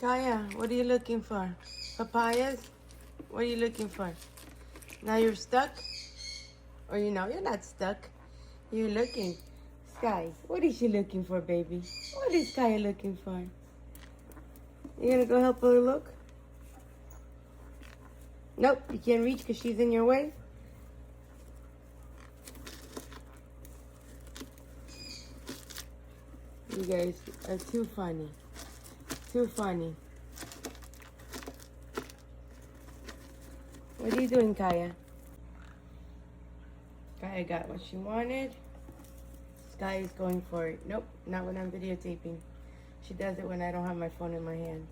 Kaya, what are you looking for? Papayas? What are you looking for? Now you're stuck? Or you're not stuck. You're looking. Sky, what is she looking for, baby? What is Kaya looking for? You gonna go help her look? Nope, you can't reach because she's in your way. You guys are too funny. Too funny. What are you doing, Kaya? Kaya got what she wanted. Sky is going for it. Nope, not when I'm videotaping. She does it when I don't have my phone in my hand.